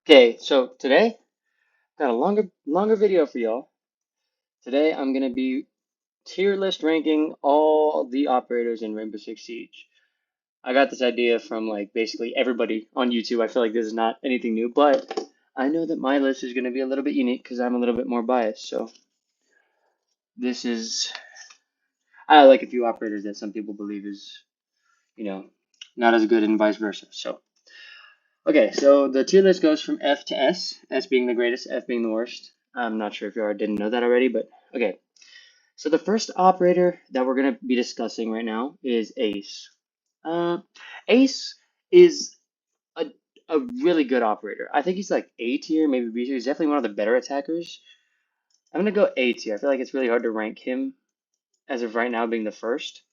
Okay, so today got a longer video for y'all. Today I'm gonna be tier list ranking all the operators in Rainbow Six Siege. I got this idea from like basically everybody on YouTube. I feel like this is not anything new, but I know that my list is gonna be a little bit unique because I'm a little bit more biased. So this is I like a few operators that some people believe is, you know, not as good and vice versa. So okay, so the tier list goes from F to S, S being the greatest, F being the worst. I'm not sure if you already didn't know that already, but okay. So the first operator that we're going to be discussing right now is Ace. Uh, Ace is a, a really good operator. I think he's like A tier, maybe B tier. He's definitely one of the better attackers. I'm going to go A tier. I feel like it's really hard to rank him as of right now being the first.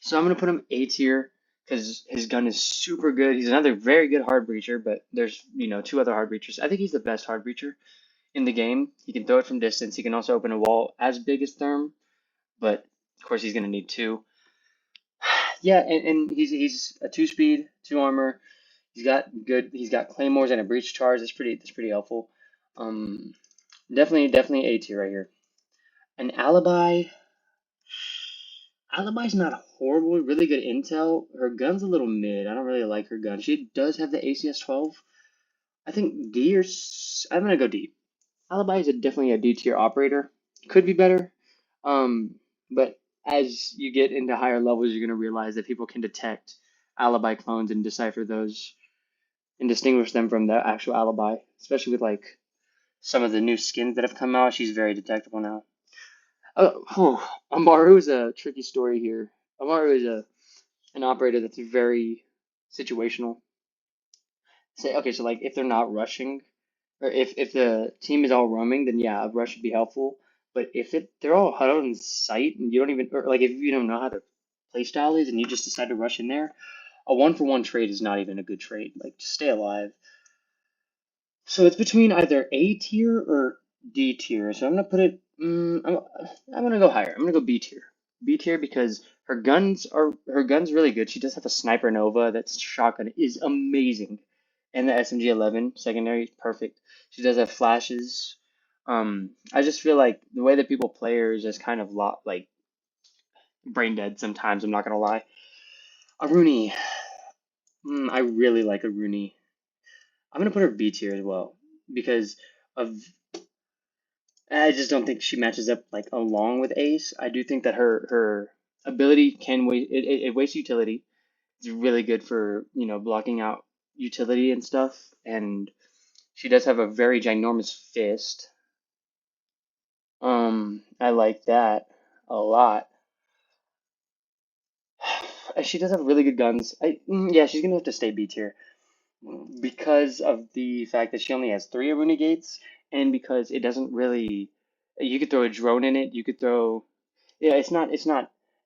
So I'm going to put him A tier because his gun is super good. He's another very good hard breacher, but there's, two other hard breachers. I think he's the best hard breacher in the game. He can throw it from distance. He can also open a wall as big as Therm, but of course he's going to need two. Yeah, and he's a two speed, two armor. He's got good. He's got claymores and a breach charge. That's pretty helpful. Um, definitely A tier right here. An alibi. Alibi's not horrible. Really good intel. Her gun's a little mid. I don't really like her gun. She does have the ACS 12. I think D or I'm gonna go D. Alibi is definitely a D tier operator. Could be better. Um, but as you get into higher levels, you're going to realize that people can detect alibi clones and decipher those and distinguish them from the actual alibi, especially with like some of the new skins that have come out. She's very detectable now. Amaru is a tricky story here. Amaru is an operator that's very situational. Say okay, so like if they're not rushing, or if the team is all roaming, then yeah, a rush would be helpful. But if they're all huddled in sight and you don't even or like if you don't know how the play style is and you just decide to rush in there, a one for one trade is not even a good trade. Like just stay alive. So it's between either A tier or D tier. So I'm gonna put it. I'm gonna go higher. I'm gonna go B tier. B tier because her guns really good. She does have a sniper Nova. That's shotgun is amazing, and the SMG 11 secondary is perfect. She does have flashes. I just feel like the way that people play her is just kind of like brain dead sometimes. I'm not gonna lie. Aruni, I really like Aruni. I'm gonna put her B tier as well because of I just don't think she matches up like along with Ace. I do think that her ability can wait. It wastes utility. It's really good for blocking out utility and stuff. And she does have a very ginormous fist. I like that a lot. She does have really good guns. Yeah, she's gonna have to stay B tier because of the fact that she only has three Aruna gates, and because it doesn't really. You could throw a drone in it. You could throw. Yeah, it's not,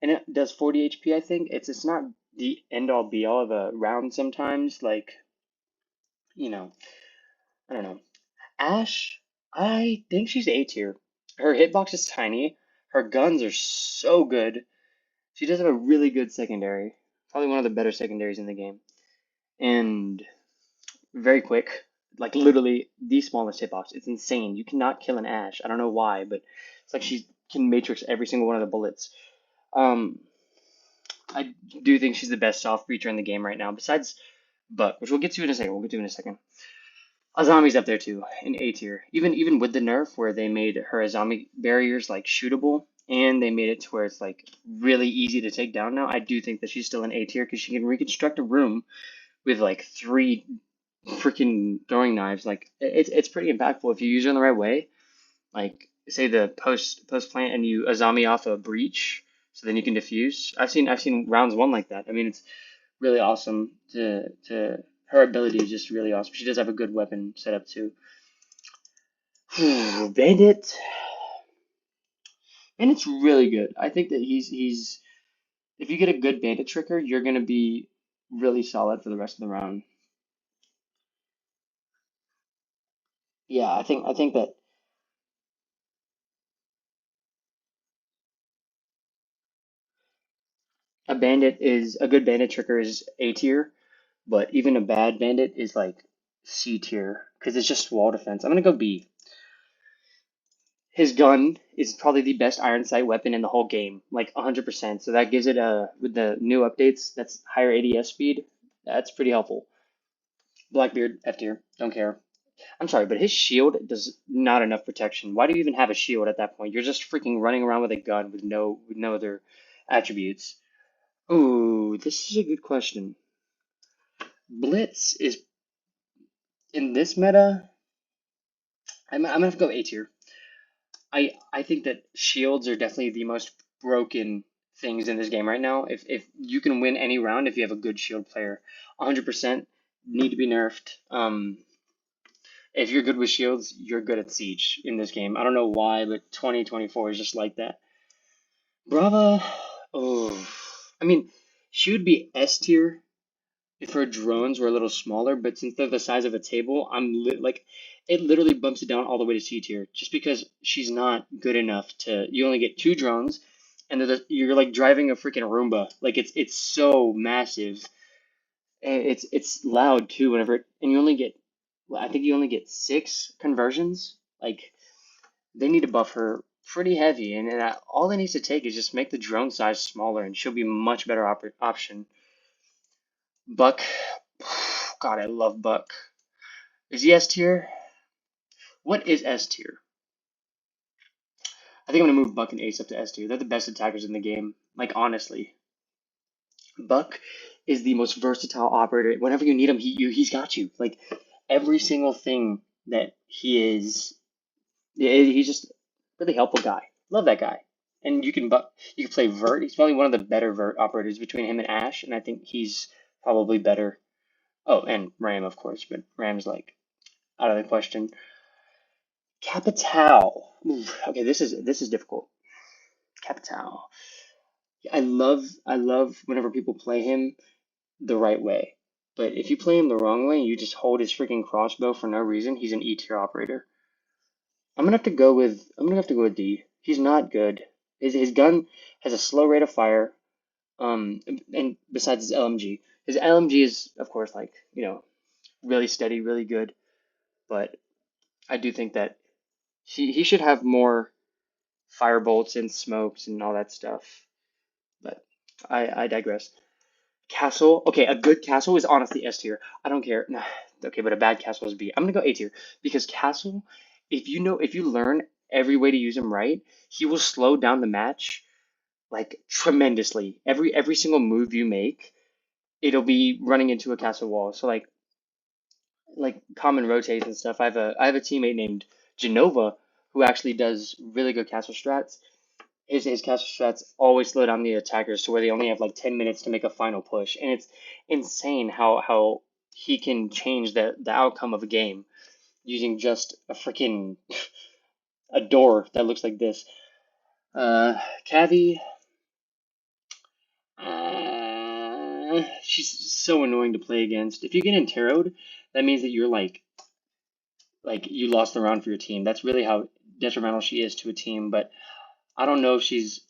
and it does 40 HP. I think it's not the end all be all of a round. Sometimes, like you know, I don't know. Ash, I think she's A tier. Her hitbox is tiny. Her guns are so good. She does have a really good secondary, probably one of the better secondaries in the game, and very quick. Like literally the smallest hitbox. It's insane. You cannot kill an Ash. I don't know why, but it's like she can matrix every single one of the bullets. Um, I do think she's the best soft breacher in the game right now, besides Buck, which we'll get to in a second. We'll get to in a second. Azami's up there too, in A tier. Even with the nerf where they made her Azami barriers like shootable, and they made it to where it's like really easy to take down now. I do think that she's still in A tier because she can reconstruct a room with like three freaking throwing knives. Like it's pretty impactful if you use her in the right way. Like say the post plant and you Azami off a breach, so then you can defuse. I've seen rounds one like that. I mean, it's really awesome to her ability is just really awesome. She does have a good weapon setup too. Bandit, Bandit's really good. I think that he's if you get a good Bandit tricker, you're gonna be really solid for the rest of the round. Yeah, I think that a good Bandit tricker is A tier, but even a bad Bandit is like C tier because it's just wall defense. I'm gonna go B. His gun is probably the best iron sight weapon in the whole game, like 100%. So that gives it a with the new updates. That's higher ADS speed. That's pretty helpful. Blackbeard F tier. Don't care. I'm sorry, but his shield does not enough protection. Why do you even have a shield at that point? You're just freaking running around with a gun with no other attributes. Ooh, this is a good question. Blitz is in this meta. I'm gonna have to go A tier. I think that shields are definitely the most broken things in this game right now. If you can win any round if you have a good shield player, 100% need to be nerfed. If you're good with shields, you're good at siege in this game. I don't know why, but 2024 is just like that. Brava, oh, I mean, she would be S tier if her drones were a little smaller, but since they're the size of a table, like it literally bumps it down all the way to C tier just because she's not good enough to. You only get two drones, and you're like driving a freaking Roomba. Like it's so massive, and it's loud too. And you only get, well, I think you only get six conversions. Like they need to buff her pretty heavy, and all it needs to take is just make the drone size smaller, and she'll be a much better option. Buck, God, I love Buck. Is he S tier? What is S tier? I think I'm gonna move Buck and Ace up to S tier. They're the best attackers in the game. Like honestly, Buck is the most versatile operator. Whenever you need him, he's got you. Like every single thing that he is, yeah, he's just a really helpful guy. Love that guy. And you can play Vert. He's probably one of the better Vert operators between him and Ash, and I think he's probably better. Oh, and Ram, of course, but Ram's like out of the question. Capital. Okay, this is difficult. Capital. I love whenever people play him the right way. But if you play him the wrong way, you just hold his freaking crossbow for no reason. He's an E tier operator. I'm gonna have to go with D. He's not good. His gun has a slow rate of fire. And besides his LMG is of course like really steady, really good. But I do think that he should have more fire bolts and smokes and all that stuff. But I digress. Castle. Okay, a good castle is honestly S tier. I don't care. Nah, okay, but a bad castle is B. I'm gonna go A tier because castle, if you learn every way to use him right, he will slow down the match like tremendously. Every single move you make, it'll be running into a castle wall. So like common rotates and stuff. I have a teammate named Genova who actually does really good castle strats. His castle strats always slow down the attackers to where they only have like 10 minutes to make a final push, and it's insane how he can change the outcome of a game using just a freaking a door that looks like this. Cavi, she's so annoying to play against. If you get interroed, that means that you're like you lost the round for your team. That's really how detrimental she is to a team. But I don't know if she's.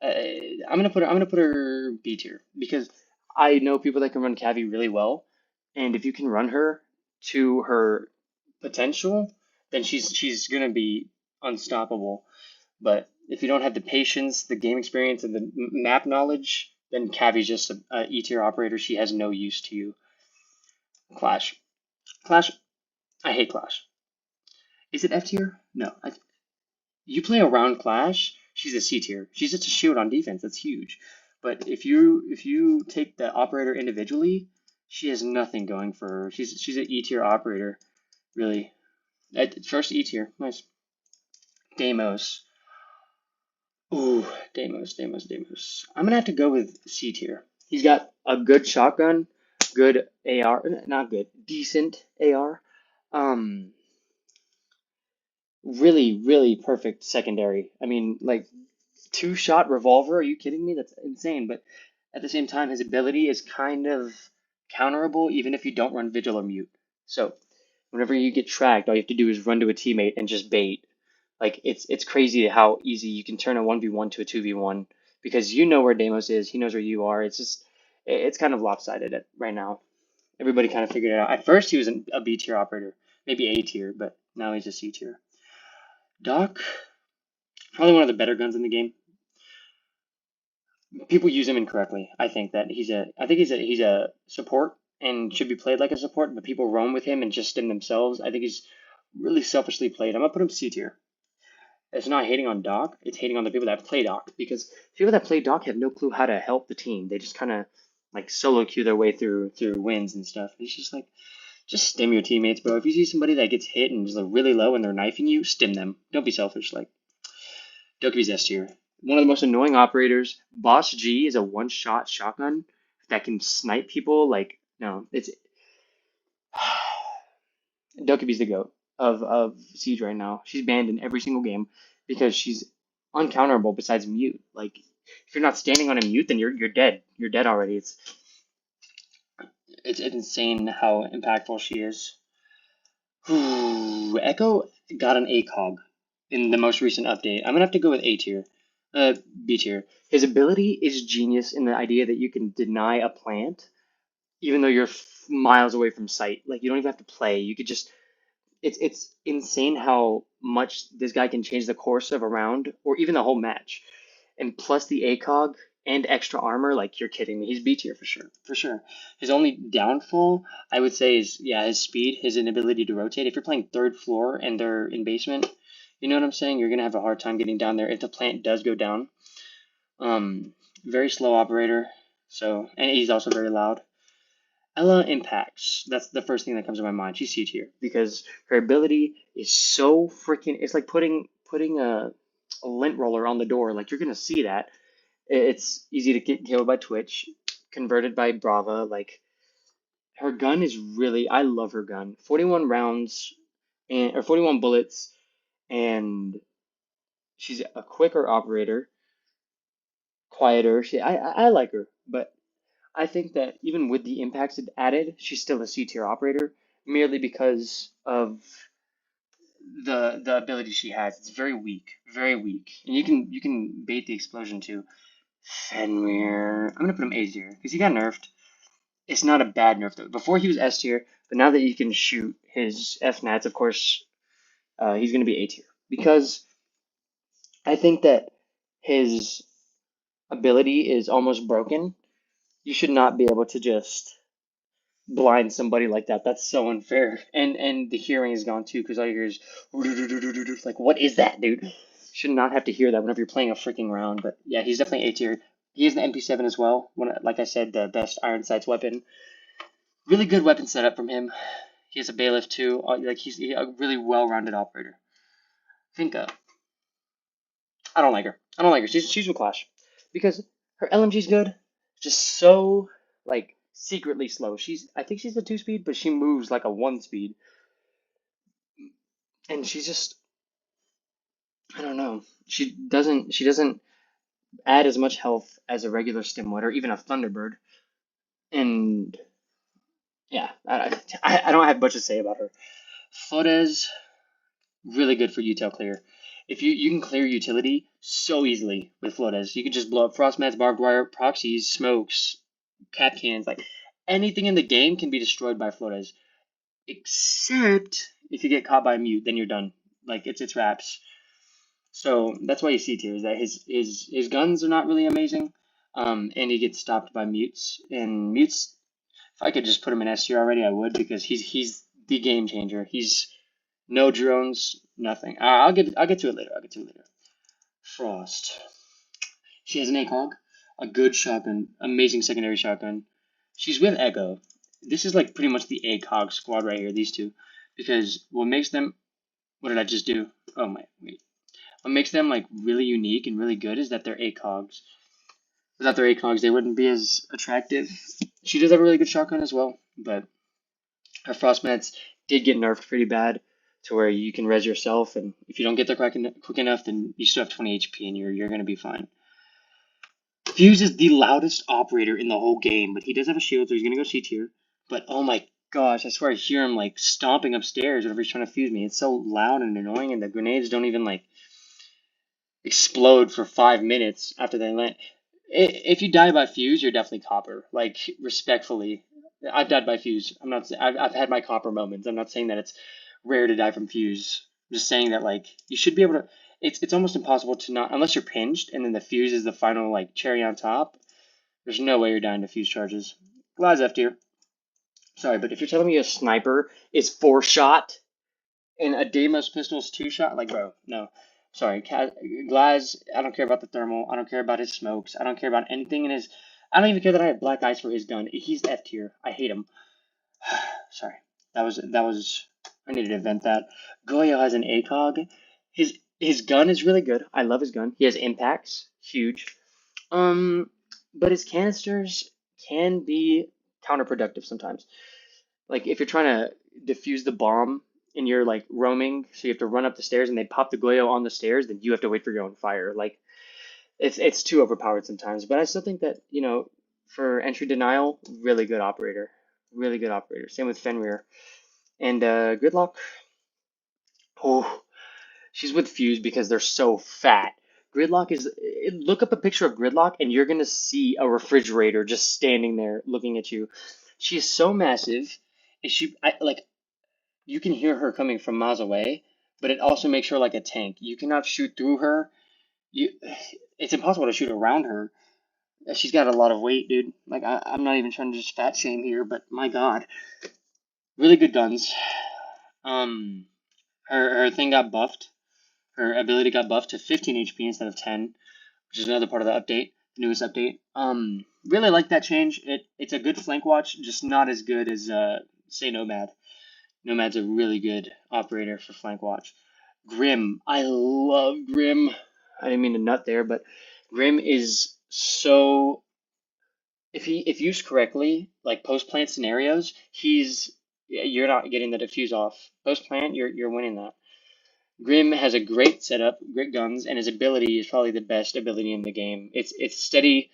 I'm gonna put her B tier because I know people that can run Cavi really well, and if you can run her to her potential, then she's gonna be unstoppable. But if you don't have the patience, the game experience, and the map knowledge, then Cavi's just a E tier operator. She has no use to you. Clash, Clash. I hate Clash. Is it F tier? No. You play around Clash, she's a C tier. She's just a shield on defense. That's huge. But if you take the operator individually, she has nothing going for her. She's an E tier operator, really. At first E tier, nice. Deimos. Ooh, Deimos. I'm gonna have to go with C tier. He's got a good shotgun, good AR, not good, decent AR. Um, really perfect secondary. I mean, like two-shot revolver. Are you kidding me? That's insane. But at the same time, his ability is kind of counterable, even if you don't run vigil or mute. So whenever you get tracked, all you have to do is run to a teammate and just bait. Like it's crazy how easy you can turn a 1v1 to a 2v1 because you know where Deimos is, he knows where you are. It's kind of lopsided right now. Everybody kind of figured it out. At first, he was a B tier operator, maybe A tier, but now he's a C tier. Doc, probably one of the better guns in the game. People use him incorrectly. I think that he's a support and should be played like a support, but people roam with him and just stim themselves. I think he's really selfishly played. I'm gonna put him C tier. It's not hating on Doc, it's hating on the people that play Doc, because people that play Doc have no clue how to help the team. They just kind of like solo queue their way through wins and stuff. It's just like, just stim your teammates, bro. If you see somebody that gets hit and is like really low and they're knifing you, stim them. Don't be selfish. Like, Dokkaebi's S tier. One of the most annoying operators. Boss G is a one-shot shotgun that can snipe people. Like, no, it's Dokkaebi's the goat of Siege right now. She's banned in every single game because she's uncounterable besides mute. Like, if you're not standing on a mute, then you're dead. You're dead already. It's insane how impactful she is. Echo got an ACOG in the most recent update. I'm gonna have to go with A tier, B tier. His ability is genius in the idea that you can deny a plant even though you're miles away from sight. Like, you don't even have to play. You could just. It's insane how much this guy can change the course of a round or even the whole match. And plus the ACOG and extra armor, like, you're kidding me. He's B tier for sure. For sure. His only downfall, I would say, is his speed, his inability to rotate. If you're playing third floor and they're in basement, you know what I'm saying? You're gonna have a hard time getting down there if the plant does go down. Very slow operator. So, and he's also very loud. Ela impacts. That's the first thing that comes to my mind. She's C tier because her ability is so freaking. It's like putting a lint roller on the door. Like, you're gonna see that. It's easy to get killed by Twitch, converted by Brava. Like, her gun is really. I love her gun. 41 rounds or 41 bullets, and she's a quicker operator, quieter. I like her, but I think that even with the impacts it added, she's still a C tier operator merely because of the ability she has. It's very weak, and you can bait the explosion too. Fenrir, I'm gonna put him A tier because he got nerfed. It's not a bad nerf though. Before he was S tier, but now that you can shoot his FNATs, of course, he's gonna be A tier because I think that his ability is almost broken. You should not be able to just blind somebody like that. That's so unfair. And the hearing is gone too because all you hear is like, what is that, dude? Should not have to hear that whenever you're playing a freaking round. But yeah, he's definitely A tier. He is an MP7 as well. Like I said, the best Iron Sights weapon. Really good weapon setup from him. He has a bailiff too. Like, he's a really well-rounded operator. I think I don't like her. I don't like her. She's with Clash because her LMG's good. Just so, like, secretly slow. I think she's a 2-speed, but she moves like a 1-speed. And she's just, I don't know. She doesn't add as much health as a regular Stimwood or even a Thunderbird. And yeah, I don't have much to say about her. Flores, really good for util clear. If you can clear utility so easily with Flores. You can just blow up frost mats, barbed wire, proxies, smokes, cap cans, like anything in the game can be destroyed by Flores. Except if you get caught by a mute, then you're done. Like, it's wraps. So that's why you see tier is that his guns are not really amazing, and he gets stopped by mutes. And mutes, if I could just put him in S tier already, I would because he's the game changer. He's no drones, nothing. I'll get to it later. Frost. She has an ACOG, a good shotgun, amazing secondary shotgun. She's with Echo. This is like pretty much the ACOG squad right here. These two, because what makes them. What did I just do? Oh my wait. What makes them like really unique and really good is that they're ACOGs. Without their ACOGs, they wouldn't be as attractive. She does have a really good shotgun as well, but her frost mats did get nerfed pretty bad to where you can res yourself, and if you don't get there quick enough, then you still have 20 HP and you're gonna be fine. Fuse is the loudest operator in the whole game, but he does have a shield, so he's gonna go C tier. But oh my gosh, I swear I hear him like stomping upstairs whenever he's trying to fuse me. It's so loud and annoying, and the grenades don't even like explode for 5 minutes after they land. If you die by fuse, you're definitely copper. Like, respectfully, I've died by fuse. I'm not. I've had my copper moments. I'm not saying that it's rare to die from fuse. I'm just saying that like you should be able to. It's almost impossible to not unless you're pinged and then the fuse is the final like cherry on top. There's no way you're dying to fuse charges. Glass F tier. Sorry, but if you're telling me a sniper is 4-shot and a Deimos pistol is 2-shot, like bro, no. Sorry, Glaz. I don't care about the thermal. I don't care about his smokes. I don't care about anything in his. I don't even care that I have black ice for his gun. He's F tier. I hate him. Sorry, that was. I needed to vent that. Goyo has an ACOG. His gun is really good. I love his gun. He has impacts, huge. Um, but his canisters can be counterproductive sometimes. Like if you're trying to defuse the bomb and you're like roaming, so you have to run up the stairs and they pop the Goyo on the stairs, then you have to wait for your own fire. Like it's too overpowered sometimes. But I still think that for entry denial, really good operator, really good operator. Same with Fenrir and Gridlock. Oh, she's with Fuse because they're so fat. Gridlock is. Look up a picture of Gridlock, and you're gonna see a refrigerator just standing there looking at you. She is so massive. And like you can hear her coming from miles away, but it also makes her like a tank. You cannot shoot through her. You, it's impossible to shoot around her. She's got a lot of weight, dude. Like I'm not even trying to just fat shame here, but my God, really good guns. Um, her thing got buffed. Her ability got buffed to 15 HP instead of 10, which is another part of the update, the newest update. Really like that change. It's a good flank watch, just not as good as say Nomad. Nomad's a really good operator for flank watch. Grim, I love Grim. I didn't mean to nut there, but Grim is so if used correctly, like post plant scenarios, you're not getting the diffuse off. Post plant, you're winning that. Grim has a great setup, great guns, and his ability is probably the best ability in the game. It's steady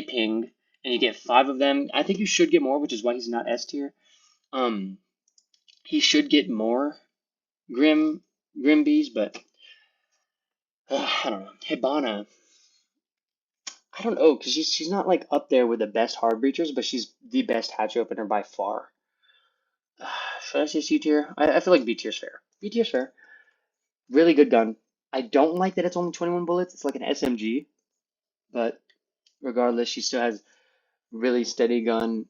ping, and you get 5 of them. I think you should get more, which is why he's not S tier. Um, he should get more Grim bees, but I don't know. Hibana, I don't know, because she's not like up there with the best hard breachers, but she's the best hatch opener by far. Should I say C tier? I feel like B tier's fair. B tier's fair. Really good gun. I don't like that it's only 21 bullets. It's like an SMG, but regardless, she still has really steady gun.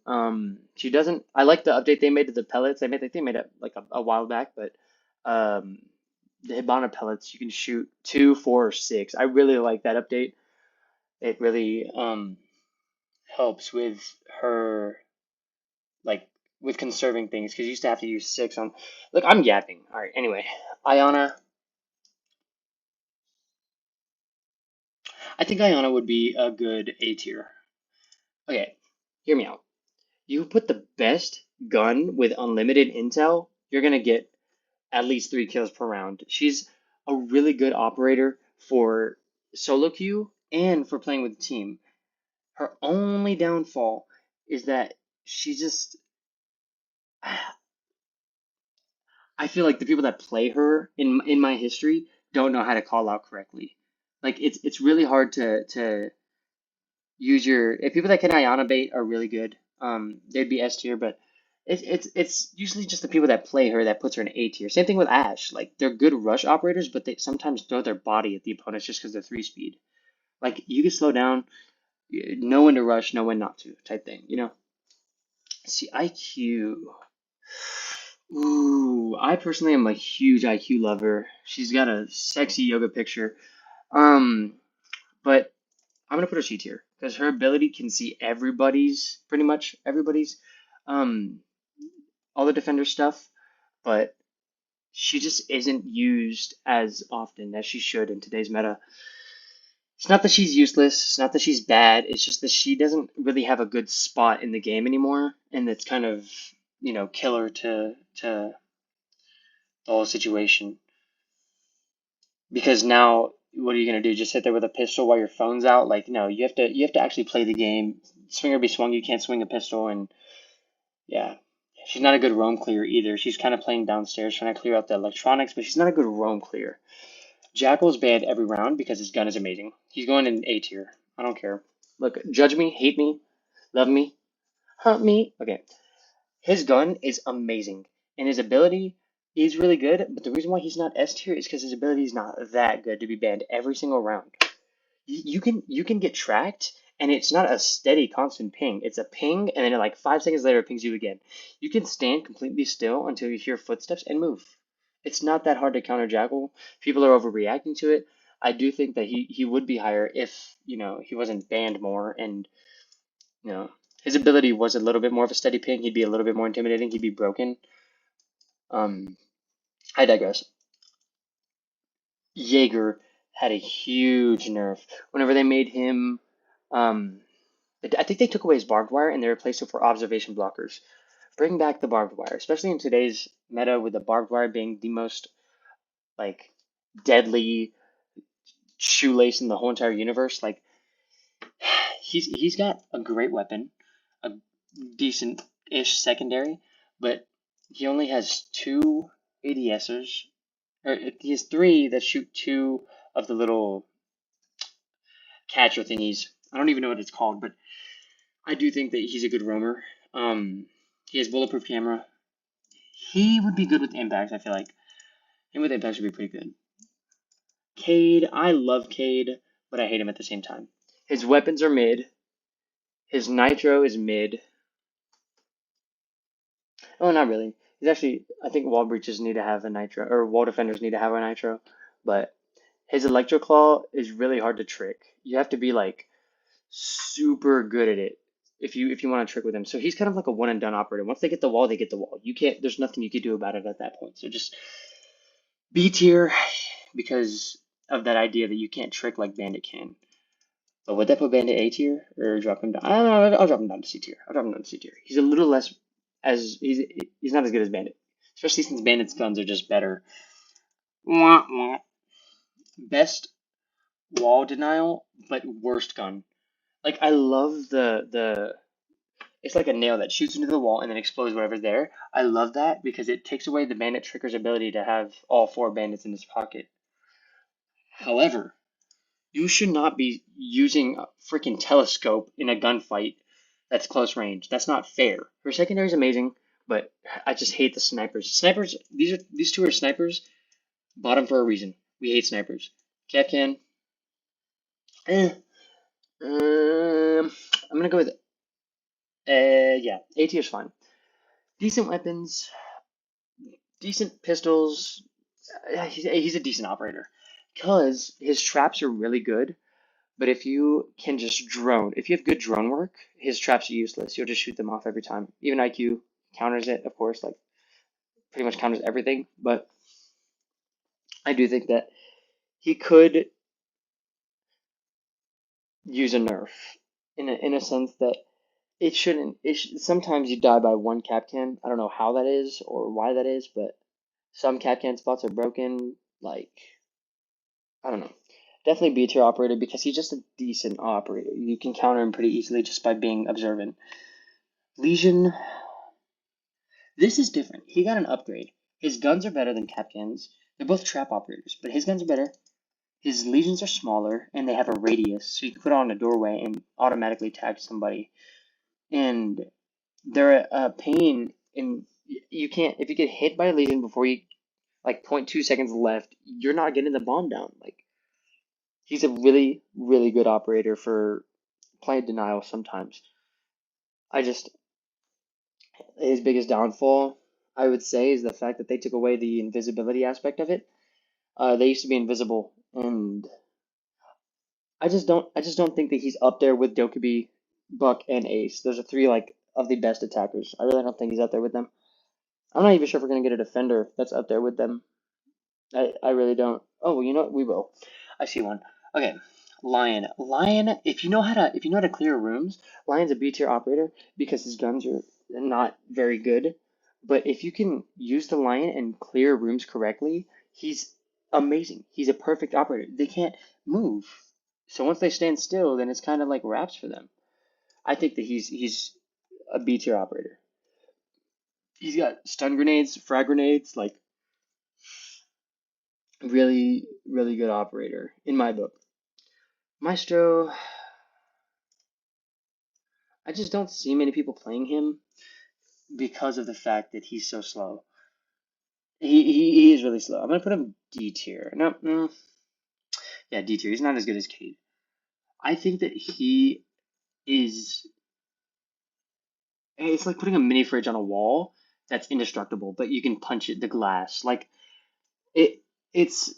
She doesn't. I like the update they made to the pellets. They made it like a while back, but um, the Hibana pellets you can shoot 2, 4, or 6. I really like that update. It really helps with her like with conserving things because you used to have to use 6 on. Look, I'm yapping. All right. Anyway, Iona. I think Iona would be a good A tier. Okay, hear me out. You put the best gun with unlimited intel, you're gonna get at least 3 kills per round. She's a really good operator for solo queue and for playing with the team. Her only downfall is that she just I feel like the people that play her in my history don't know how to call out correctly. Like it's really hard to use your if people that can Iana bait are really good. They'd be S tier, but it's usually just the people that play her that puts her in A tier. Same thing with Ashe. Like they're good rush operators, but they sometimes throw their body at the opponents just because they're 3 speed. Like you can slow down, know when to rush, know when not to, type thing. See IQ. Ooh, I personally am a huge IQ lover. She's got a sexy yoga picture. Um, but I'm gonna put her C tier because her ability can see everybody's, pretty much everybody's, um, all the defender stuff, but she just isn't used as often as she should in today's meta. It's not that she's useless, it's not that she's bad, it's just that she doesn't really have a good spot in the game anymore, and it's kind of, killer to the whole situation. Because now, what are you gonna do? Just sit there with a pistol while your phone's out? Like, no, you have to actually play the game. Swing or be swung. You can't swing a pistol, and yeah, she's not a good roam clear either. She's kind of playing downstairs, trying to clear out the electronics, but she's not a good roam clear. Jackal's banned every round because his gun is amazing. He's going in A tier. I don't care. Look, judge me, hate me, love me, hunt me. Okay. His gun is amazing, and his ability is really good. But the reason why he's not S tier is because his ability is not that good to be banned every single round. You can get tracked, and it's not a steady constant ping. It's a ping, and then like 5 seconds later it pings you again. You can stand completely still until you hear footsteps and move. It's not that hard to counter Jackal. People are overreacting to it. I do think that he would be higher if he wasn't banned more, and you know his ability was a little bit more of a steady ping. He'd be a little bit more intimidating. He'd be broken. Um, I digress. Jaeger had a huge nerf whenever they made him. Um, I think they took away his barbed wire and they replaced it for observation blockers. Bring back the barbed wire, especially in today's meta with the barbed wire being the most like deadly shoelace in the whole entire universe. Like he's got a great weapon, a decent-ish secondary, but he only has two ADSers, or he has three that shoot two of the little catcher thingies. I don't even know what it's called, but I do think that he's a good roamer. He has bulletproof camera. He would be good with impacts, I feel like. Him with impacts would be pretty good. Cade, I love Cade, but I hate him at the same time. His weapons are mid. His nitro is mid. Oh, not really. He's actually, I think wall breaches need to have a nitro, or wall defenders need to have a nitro, but his electro claw is really hard to trick. You have to be like super good at it if you want to trick with him. So he's kind of like a one and done operator. Once they get the wall, they get the wall. You can't. There's nothing you can do about it at that point. So just B tier because of that idea that you can't trick like Bandit can. But would that put Bandit A tier or drop him down? I don't know. I'll drop him down to C tier. I'll drop him down to C tier. He's a little less as he's not as good as Bandit, especially since Bandit's guns are just better. Wah, wah. Best wall denial, but worst gun. Like I love the it's like a nail that shoots into the wall and then explodes whatever's there. I love that because it takes away the bandit tricker's ability to have all four bandits in his pocket. However, you should not be using a freaking telescope in a gunfight that's close range. That's not fair. Her secondary is amazing, but I just hate the snipers. Snipers, these two are snipers. Bottom for a reason. We hate snipers. Kapkan. Eh. I'm gonna go with yeah. AT is fine. Decent weapons, decent pistols. He's a decent operator because his traps are really good. But if you can just drone, if you have good drone work, his traps are useless. You'll just shoot them off every time. Even IQ counters it, of course, like pretty much counters everything. But I do think that he could use a nerf in a sense that it shouldn't. Sometimes you die by one Kapkan. I don't know how that is or why that is, but some Kapkan spots are broken. Like I don't know. Definitely B tier operator because he's just a decent operator. You can counter him pretty easily just by being observant. Lesion, this is different. He got an upgrade. His guns are better than Kapkan's. They're both trap operators, but his guns are better. His lesions are smaller and they have a radius, so you can put on a doorway and automatically tag somebody. And they're a pain in you can't if you get hit by a lesion before you like 0.2 seconds left, you're not getting the bomb down. Like he's a really, really good operator for playing denial sometimes. I just his biggest downfall, I would say, is the fact that they took away the invisibility aspect of it. They used to be invisible, and I just don't think that he's up there with Dokkaebi, Buck, and Ace. Those are three like of the best attackers. I really don't think he's up there with them. I'm not even sure if we're gonna get a defender that's up there with them. I really don't. Oh, well, you know what? We will. I see one. Okay, Lion. Lion. If you know how to clear rooms, Lion's a B tier operator because his guns are not very good. But if you can use the Lion and clear rooms correctly, he's amazing. He's a perfect operator. They can't move, so once they stand still, then it's kind of like wraps for them. I think that he's a B tier operator. He's got stun grenades, frag grenades, like really, really good operator in my book. Maestro, I just don't see many people playing him. because of the fact that he's so slow. He is really slow. I'm gonna put him D tier. No, yeah, D tier. He's not as good as Cade. I think that he is. It's like putting a mini fridge on a wall that's indestructible, but you can punch it the glass. Like it. It's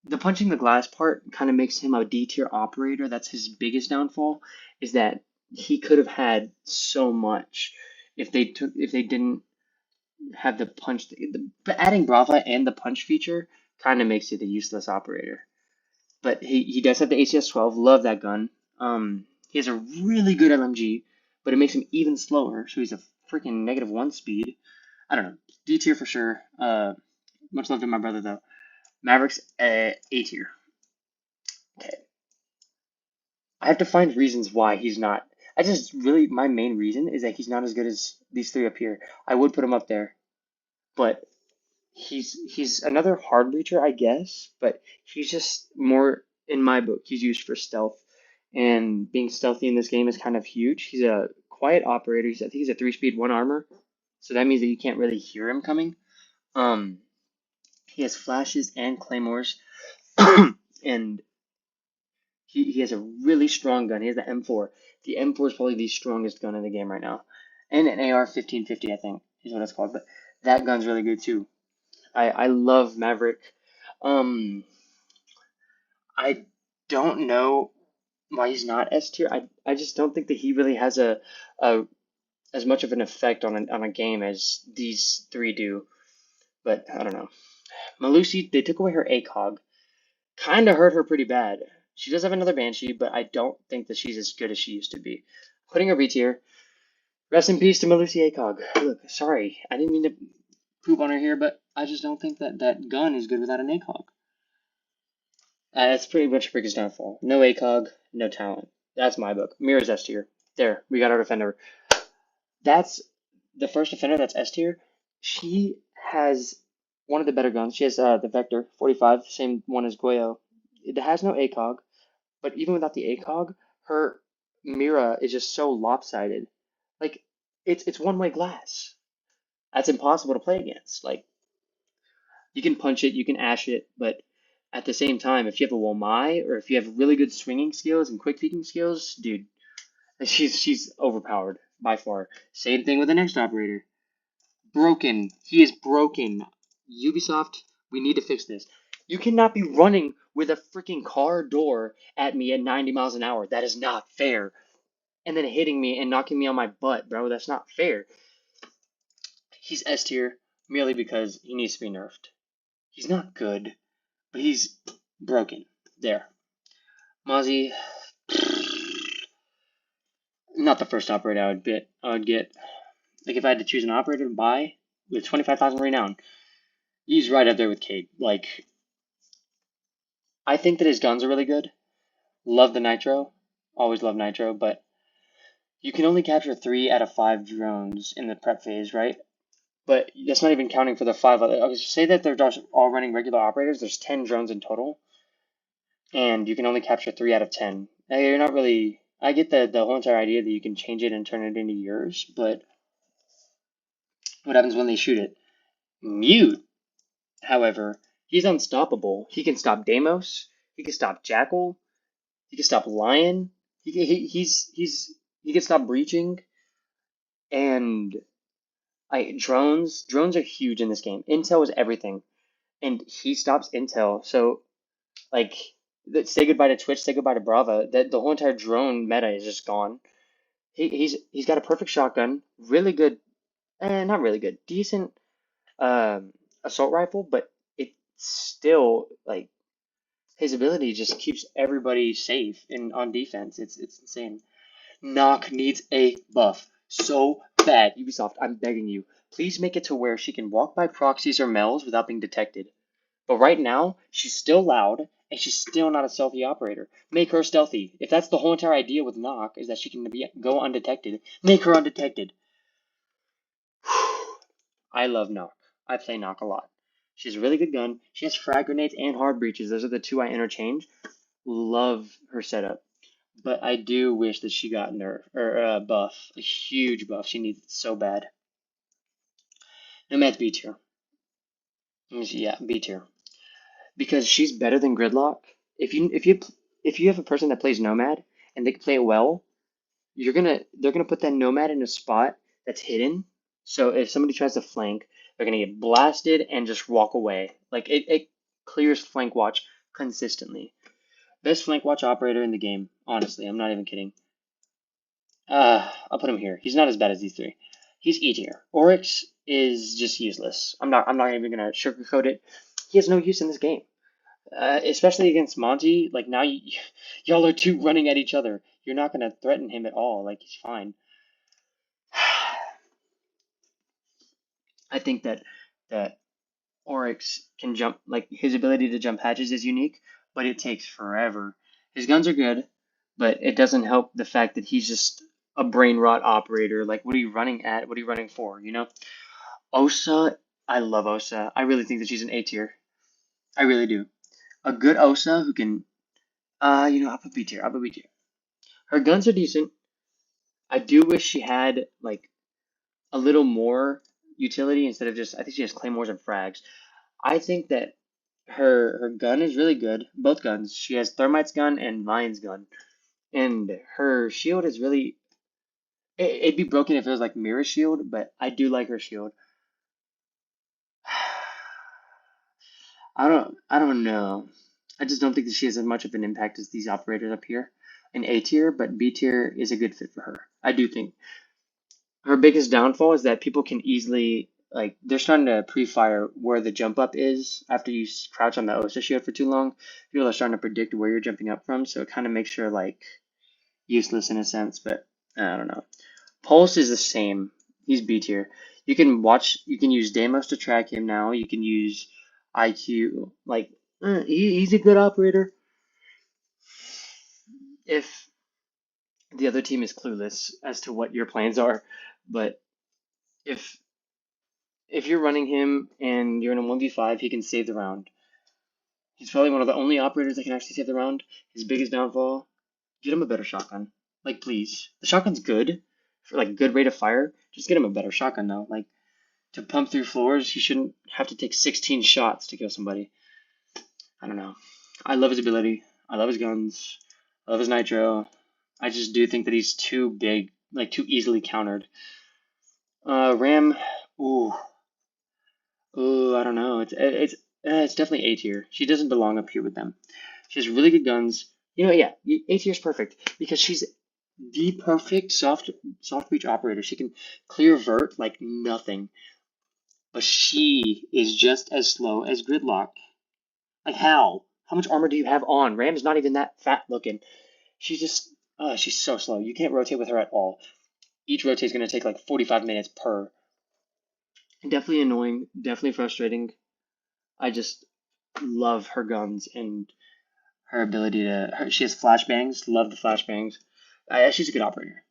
the punching the glass part kind of makes him a D tier operator. That's his biggest downfall. Is that he could have had so much if they didn't have the punch. Adding Brava and the punch feature kind of makes it a useless operator. But he does have the ACS 12. Love that gun. He has a really good LMG, but it makes him even slower. So he's a freaking -1 speed. I don't know. D tier for sure. Much love to my brother though. Mavericks A tier. Okay. I have to find reasons why he's not. I just really my main reason is that he's not as good as these three up here. I would put him up there, but he's another hard breacher, I guess, but he's just more in my book. He's used for stealth, and being stealthy in this game is kind of huge. He's a quiet operator. I think he's a 3 speed 1 armor, so that means that you can't really hear him coming. Um, he has flashes and claymores, and he has a really strong gun. He has the M4. The M4 is probably the strongest gun in the game right now, and an AR 1550, I think is what it's called. But that gun's really good too. I love Maverick. Um, I don't know why he's not S tier. I just don't think that he really has a as much of an effect on a game as these three do. But I don't know. Melusi, they took away her ACOG. Kind of hurt her pretty bad. She does have another Banshee, but I don't think that she's as good as she used to be. Putting her B tier. Rest in peace to Melusi ACOG. Look, sorry, I didn't mean to poop on her here, but I just don't think that that gun is good without an ACOG. That's pretty much biggest downfall. No ACOG, no talent. That's my book. Mira's S tier. There, we got our defender. That's the first defender that's S tier. She has one of the better guns. She has the Vector 45, same one as Goyo. It has no ACOG, but even without the ACOG, her Mira is just so lopsided. Like it's one way glass. That's impossible to play against. Like you can punch it, you can ash it, but at the same time, if you have a Womai or if you have really good swinging skills and quick peeking skills, dude, she's overpowered by far. Same thing with the next operator. Broken. He is broken. Ubisoft, we need to fix this. You cannot be running with a freaking car door at me at 90 miles an hour. That is not fair. And then hitting me and knocking me on my butt, bro. That's not fair. He's S tier merely because he needs to be nerfed. He's not good, but he's broken. There. Mozzie, not the first operator I would get. Like if I had to choose an operator to buy with 25,000 renown, he's right up there with Cade. Like I think that his guns are really good. Love the Nitro. Always love Nitro, but you can only capture 3 out of 5 drones in the prep phase, right? But that's not even counting for the 5 other. Okay, so say that they're just all running regular operators. There's 10 drones in total, and you can only capture 3 out of 10. Now, you're not really. I get the whole entire idea that you can change it and turn it into yours, but what happens when they shoot it? Mute, however, he's unstoppable. He can stop Deimos. He can stop Jackal. He can stop Lion. He can stop breaching. And drones are huge in this game. Intel is everything, and he stops Intel. So like, say goodbye to Twitch, say goodbye to Brava. That the whole entire drone meta is just gone. He's got a perfect shotgun, really good, not really good, decent assault rifle, but it's still like his ability just keeps everybody safe and on defense. It's insane. Knock needs a buff so bad. Ubisoft, I'm begging you, please make it to where she can walk by proxies or mells without being detected. But right now, she's still loud and she's still not a stealthy operator. Make her stealthy. If that's the whole entire idea with Knock, is that she can go undetected, make her undetected. I love Knock. I play Knock a lot. She has a really good gun. She has frag grenades and hard breaches. Those are the two I interchange. Love her setup. But I do wish that she got nerf or buff, a huge buff. She needs it so bad. Nomad's B tier. Yeah, B tier. Because she's better than Gridlock. If you have a person that plays Nomad and they can play it well, they're gonna put that Nomad in a spot that's hidden. So if somebody tries to flank, they're gonna get blasted and just walk away. Like it clears flank watch consistently. Best flank watch operator in the game. Honestly, I'm not even kidding. I'll put him here. He's not as bad as these three. He's E tier. Oryx is just useless. I'm not even gonna sugarcoat it. He has no use in this game. Especially against Monty. Like now, y'all are two running at each other. You're not gonna threaten him at all. Like he's fine. I think that Oryx can jump. Like his ability to jump hatches is unique, but it takes forever. His guns are good, but it doesn't help the fact that he's just a brain rot operator. Like what are you running at? What are you running for? You know. Osa, I love Osa. I really think that she's an A tier. I really do. A good Osa who can. I'll put B tier. I'll put B tier. Her guns are decent. I do wish she had like a little more utility instead of just. I think she has claymores and frags. I think that her gun is really good. Both guns. She has Thermite's gun and Lion's gun, and her shield is really. It'd be broken if it was like Mirror Shield, but I do like her shield. I don't know. I just don't think that she has as much of an impact as these operators up here in A tier, but B tier is a good fit for her. I do think her biggest downfall is that people can easily like they're starting to pre-fire where the jump up is after you crouch on the Osa shield for too long. People are starting to predict where you're jumping up from, so it kind of makes her like useless in a sense. But I don't know. Pulse is the same. He's B tier. You can use Deimos to track him now. You can use IQ. Like he's a good operator if the other team is clueless as to what your plans are. But if if you're running him and you're in a 1v5, he can save the round. He's probably one of the only operators that can actually save the round. His biggest downfall, get him a better shotgun. Like, please. The shotgun's good for like good rate of fire. Just get him a better shotgun though. Like to pump through floors, he shouldn't have to take 16 shots to kill somebody. I don't know. I love his ability. I love his guns. I love his nitro. I just do think that he's too big, like too easily countered. Ram, ooh, ooh, I don't know. It's definitely A tier. She doesn't belong up here with them. She has really good guns. Yeah, A tier is perfect because she's the perfect soft breach operator. She can clear vert like nothing, but she is just as slow as Gridlock. Like how? How much armor do you have on? Ram's not even that fat looking. She's just, she's so slow. You can't rotate with her at all. Each rotate is going to take like 45 minutes per. Definitely annoying. Definitely frustrating. I just love her guns and her ability to. She has flashbangs. Love the flashbangs. She's a good operator.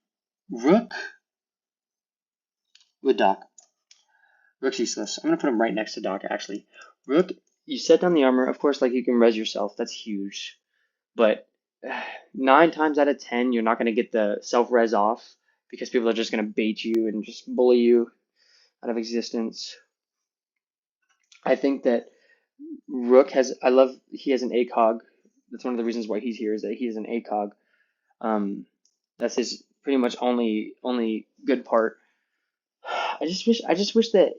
Rook with Doc. Rook's useless. I'm gonna put him right next to Doc. Actually, Rook. You set down the armor. Of course, like you can res yourself. That's huge. But 9 times out of 10, you're not gonna get the self res off because people are just gonna bait you and just bully you out of existence. I think that Rook has. I love. He has an ACOG. That's one of the reasons why he's here is that he is an ACOG. Um, that's his pretty much only good part. I just wish that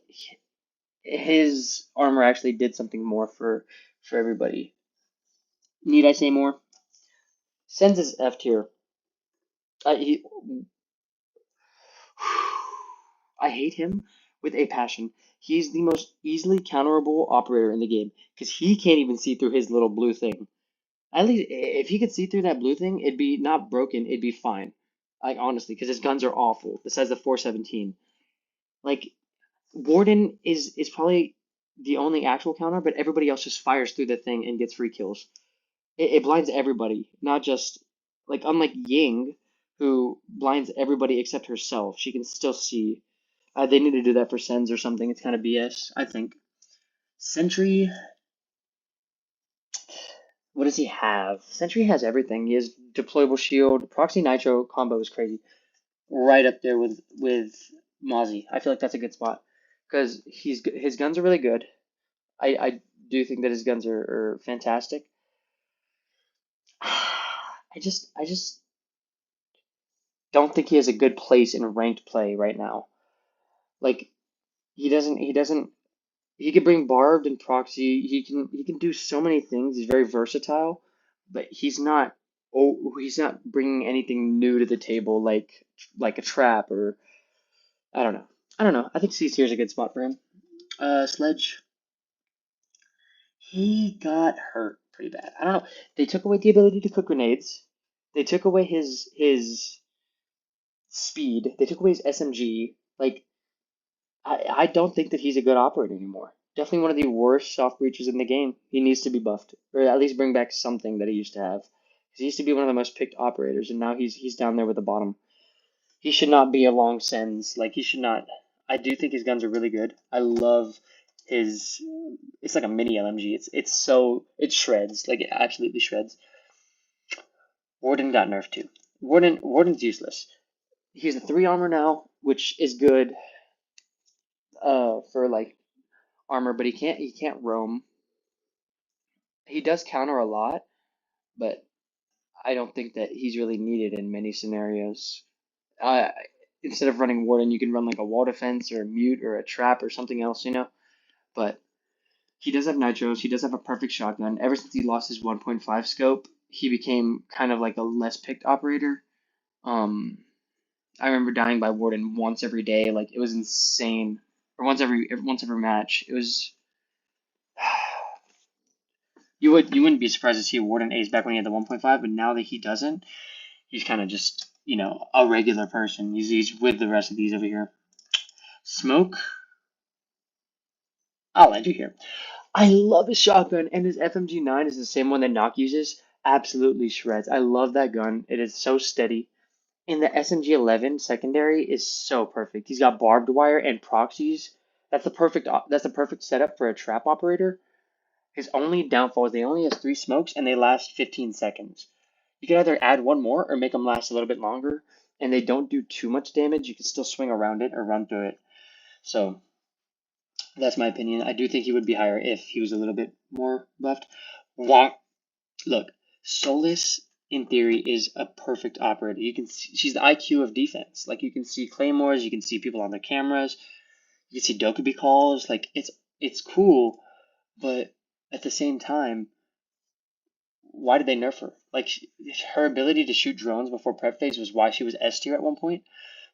his armor actually did something more for everybody. Need I say more? Sens is F tier. He, I hate him with a passion. He's the most easily counterable operator in the game because he can't even see through his little blue thing. At least if he could see through that blue thing, it'd be not broken. It'd be fine. Like honestly, because his guns are awful. Besides the 417, like Warden is probably the only actual counter, but everybody else just fires through the thing and gets free kills. It blinds everybody, not just like unlike Ying, who blinds everybody except herself. She can still see. They need to do that for Sens or something. It's kind of BS, I think. Sentry, what does he have? Sentry has everything. He has deployable shield. Proxy Nitro combo is crazy. Right up there with Mozzie. I feel like that's a good spot. because his guns are really good. I do think that his guns are fantastic. I just don't think he has a good place in ranked play right now. Like he doesn't he can bring barbed and proxy. He can do so many things. He's very versatile, but he's not bringing anything new to the table like a trap or I don't know. I don't know. I think C tier is a good spot for him. Sledge, he got hurt pretty bad. I don't know. They took away the ability to cook grenades. They took away his speed. They took away his SMG. Like I don't think that he's a good operator anymore. Definitely one of the worst soft breaches in the game. He needs to be buffed, or at least bring back something that he used to have. 'Cause he used to be one of the most picked operators, and now he's down there with the bottom. He should not be a long sends. Like he should not. I do think his guns are really good. I love his. It's like a mini LMG. It shreds. Like it absolutely shreds. Warden got nerfed too. Warden's useless. He's a 3 armor now, which is good for like armor, but he can't roam. He does counter a lot, but I don't think that he's really needed in many scenarios. Uh, Instead of running Warden, you can run like a wall defense or a mute or a trap or something else. But he does have nitros. He does have a perfect shotgun. Ever since he lost his 1.5 scope, he became kind of like a less picked operator. Um, I remember dying by Warden once every day. Like it was insane. Or once every match. It was. You wouldn't be surprised to see Warden Ace back when he had the 1.5, but now that he doesn't, he's kind of just a regular person. He's with the rest of these over here. Smoke, I'll end you here. I love his shotgun, and his FMG9 is the same one that Nock uses. Absolutely shreds. I love that gun. It is so steady. And the SMG11 secondary is so perfect. He's got barbed wire and proxies. That's the perfect setup for a trap operator. His only downfall is they only has 3 smokes and they last 15 seconds. You can either add one more or make them last a little bit longer, and they don't do too much damage. You can still swing around it or run through it. So that's my opinion. I do think he would be higher if he was a little bit more buffed. Look, Solis in theory is a perfect operator. You can see, she's the IQ of defense. Like you can see claymores, you can see people on their cameras, you can see Dokubi calls. Like it's cool, but at the same time, why did they nerf her? Like her ability to shoot drones before prep phase was why she was S tier at one point,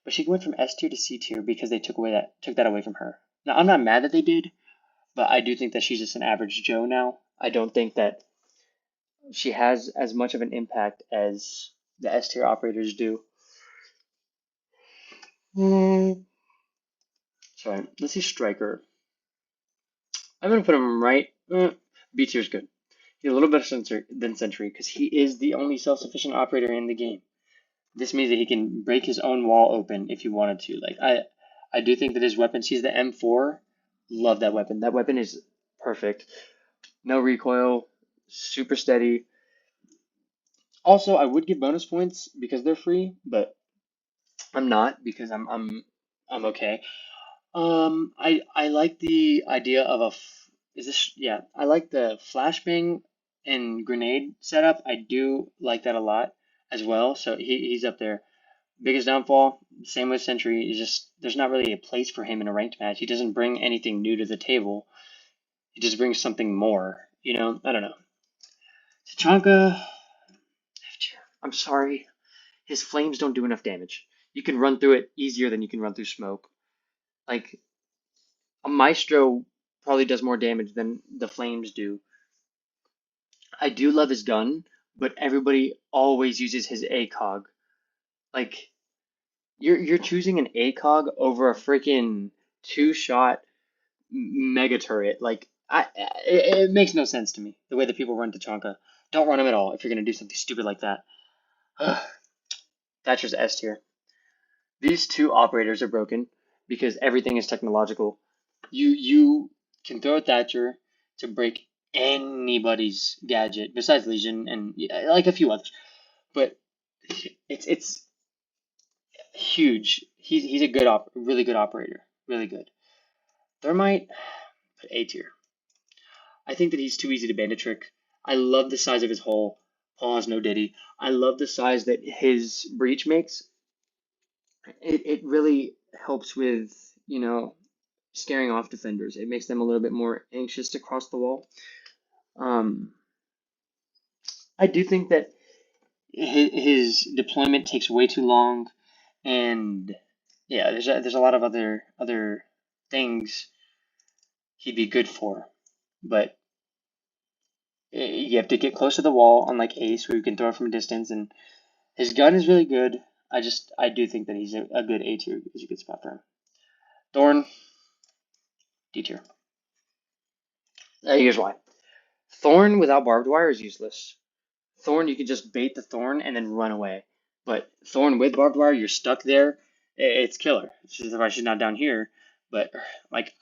but she went from S tier to C tier because they took that away from her. Now I'm not mad that they did, but I do think that she's just an average Joe now. I don't think that she has as much of an impact as the S tier operators do. Sorry, let's see Striker. I'm gonna put him right. B tier is good. He's a little better than Sentry because he is the only self-sufficient operator in the game. This means that he can break his own wall open if he wanted to. Like I do think that his weapon, he's the M4. Love that weapon. That weapon is perfect. No recoil, super steady. Also, I would give bonus points because they're free, but I'm not because I'm okay. I like the idea of is this yeah, I like the flashbang and grenade setup. I do like that a lot as well. So he's up there. Biggest downfall, same with Sentry, is just there's not really a place for him in a ranked match. He doesn't bring anything new to the table. He just brings something more. I don't know. Tachanka, I'm sorry. His flames don't do enough damage. You can run through it easier than you can run through smoke. Like a Maestro probably does more damage than the flames do. I do love his gun, but everybody always uses his ACOG. Like you're choosing an ACOG over a freaking 2-shot mega turret. Like it makes no sense to me the way that people run Tachanka. Don't run him at all if you're gonna do something stupid like that. Thatcher's S tier. These two operators are broken because everything is technological. You can throw a Thatcher to break anybody's gadget besides Legion and like a few others, but it's huge. He's a really good operator, really good. Thermite, put A tier. I think that he's too easy to bandit trick. I love the size of his hole. Pause, no diddy. I love the size that his breach makes. It really helps with, scaring off defenders. It makes them a little bit more anxious to cross the wall. Um, I do think that his deployment takes way too long, and yeah, there's a lot of other things he'd be good for, but you have to get close to the wall, unlike Ace, where you can throw it from a distance, and his gun is really good. I do think that he's a good A tier. Is a good spot for him. Thorn, D tier. Here's why. Thorn without barbed wire is useless. Thorn, you can just bait the thorn and then run away. But Thorn with barbed wire, you're stuck there. It's killer. She's why she's not down here. But like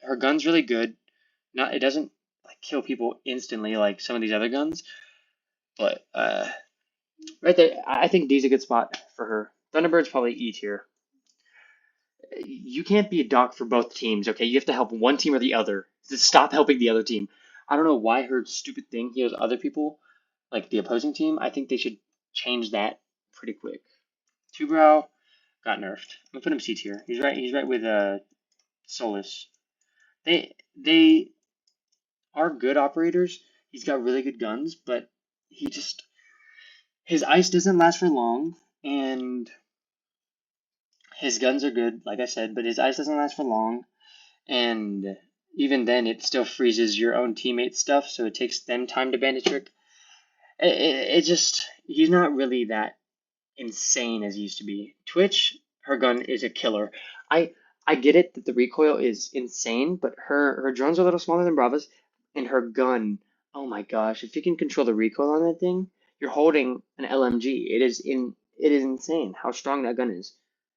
her gun's really good. Not it doesn't like kill people instantly like some of these other guns. But right there, I think D's a good spot for her. Thunderbird's probably E tier. You can't be a doc for both teams, okay? You have to help one team or the other. Just stop helping the other team. I don't know why her stupid thing heals other people, like the opposing team. I think they should change that pretty quick. Two Brow got nerfed. I'm gonna put him C tier. He's right. He's right with Solus. They are good operators. He's got really good guns, but his ice doesn't last for long, and his guns are good, like I said, but his ice doesn't last for long, and even then, it still freezes your own teammates' stuff, so it takes them time to bandit trick. He's not really that insane as he used to be. Twitch, her gun is a killer. I I get it that the recoil is insane, but her drones are a little smaller than Brava's, and her gun, oh my gosh, if you can control the recoil on that thing, you're holding an LMG. It is insane how strong that gun is.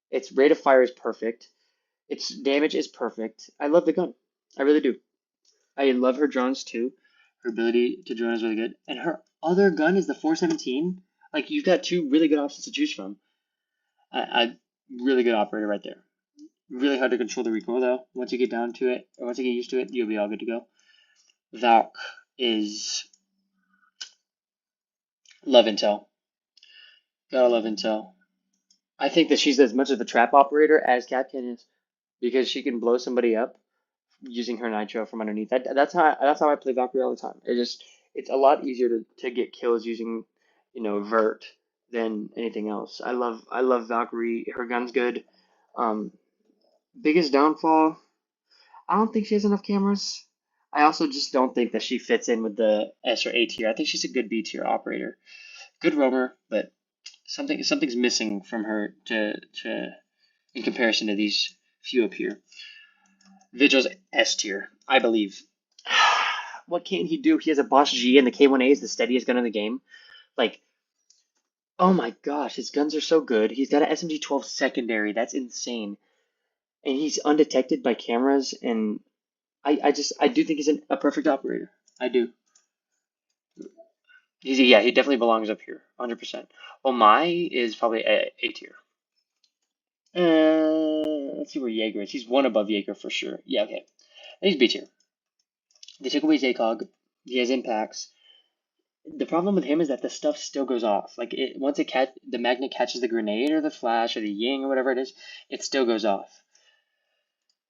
Its rate of fire is perfect. Its damage is perfect. I love the gun. I really do. I love her drones too. Her ability to drone is really good. And her other gun is the 417. Like, you've got two really good options to choose from. I really good operator right there. Really hard to control the recoil though. Once you get down to it, or once you get used to it, you'll be all good to go. Valk is love intel. Gotta love intel. I think that she's as much of a trap operator as Kapkan is because she can blow somebody up using her nitro from underneath. That's how I play Valkyrie all the time. It's a lot easier to get kills using vert than anything else. I love Valkyrie. Her gun's good. Um, Biggest downfall. I don't think she has enough cameras. I also just don't think that she fits in with the S or A tier. I think she's a good B tier operator. Good roamer, but something's missing from her to in comparison to these few up here. Vigil's S tier, I believe. What can he do? He has a Boss G and the K1A is the steadiest gun in the game. Like, oh my gosh, his guns are so good. He's got an SMG-12 secondary. That's insane. And he's undetected by cameras. And I do think he's a perfect operator. I do. He definitely belongs up here, 100%. Well, Mai is probably A tier. Let's see where Jaeger is. He's one above Jaeger for sure. Yeah, okay. He's B tier. They took away Zakog. He has impacts. The problem with him is that the stuff still goes off. Like once the magnet catches the grenade or the flash or the ying or whatever it is, it still goes off.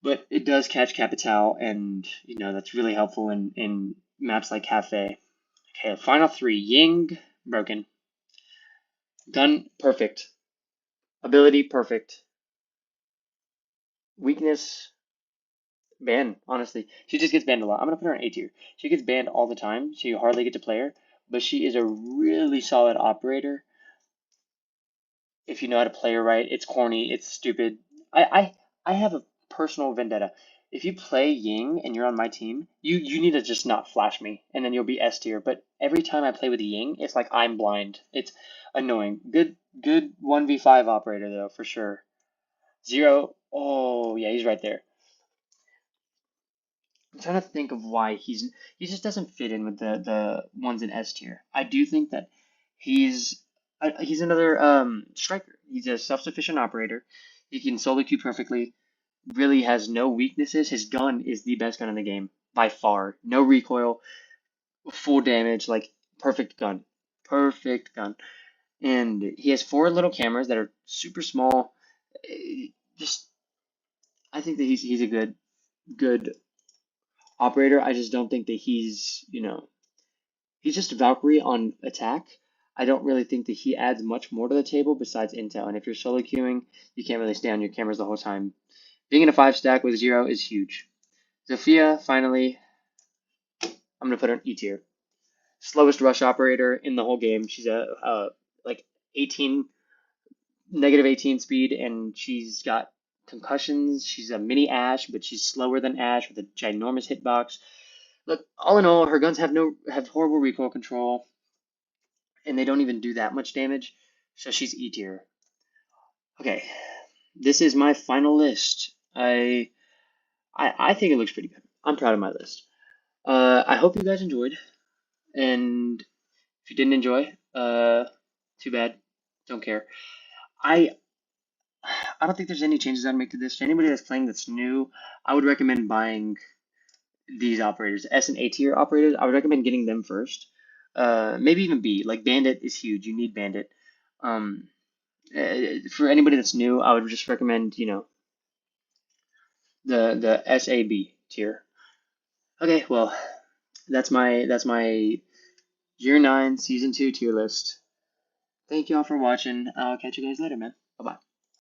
But it does catch Capital, and that's really helpful in maps like Cafe. Okay, final three. Ying, broken. Gun, perfect. Ability, perfect. Weakness, ban, honestly. She just gets banned a lot. I'm going to put her in A tier. She gets banned all the time, so you hardly get to play her. But she is a really solid operator. If you know how to play her right, it's corny, it's stupid. I have a personal vendetta. If you play Ying and you're on my team, you need to just not flash me, and then you'll be S tier. But every time I play with Ying, it's like I'm blind. It's annoying. Good 1v5 operator though, for sure. Zero. Oh yeah, he's right there. I'm trying to think of why he just doesn't fit in with the ones in S tier. I do think that he's he's another striker. He's a self-sufficient operator. He can solo queue perfectly. really has no weaknesses. His gun is the best gun in the game by far. No recoil, full damage, like perfect gun. Perfect gun. And he has four little cameras that are super small. Just I think that he's a good operator. I just don't think that he's just a Valkyrie on attack. I don't really think that he adds much more to the table besides intel. And if you're solo queuing, you can't really stay on your cameras the whole time. Being in a 5 stack with 0 is huge. Zofia, finally, I'm gonna put her in E tier. Slowest rush operator in the whole game. She's a like 18 -18 speed, and she's got concussions. She's a mini Ash, but she's slower than Ash with a ginormous hitbox. Look, all in all, her guns have horrible recoil control, and they don't even do that much damage. So she's E tier. Okay, this is my final list. I think it looks pretty good. I'm proud of my list. I hope you guys enjoyed, and if you didn't enjoy, too bad. Don't care. I I don't think there's any changes I'd make to this. To anybody that's playing that's new, I would recommend buying these operators, S and A tier operators. I would recommend getting them first. Maybe even B. Like Bandit is huge. You need Bandit. Um, for anybody that's new, I would just recommend the SAB tier. Okay, well that's my Year 9 Season 2 tier list. Thank y'all for watching. I'll catch you guys later, man. Bye bye.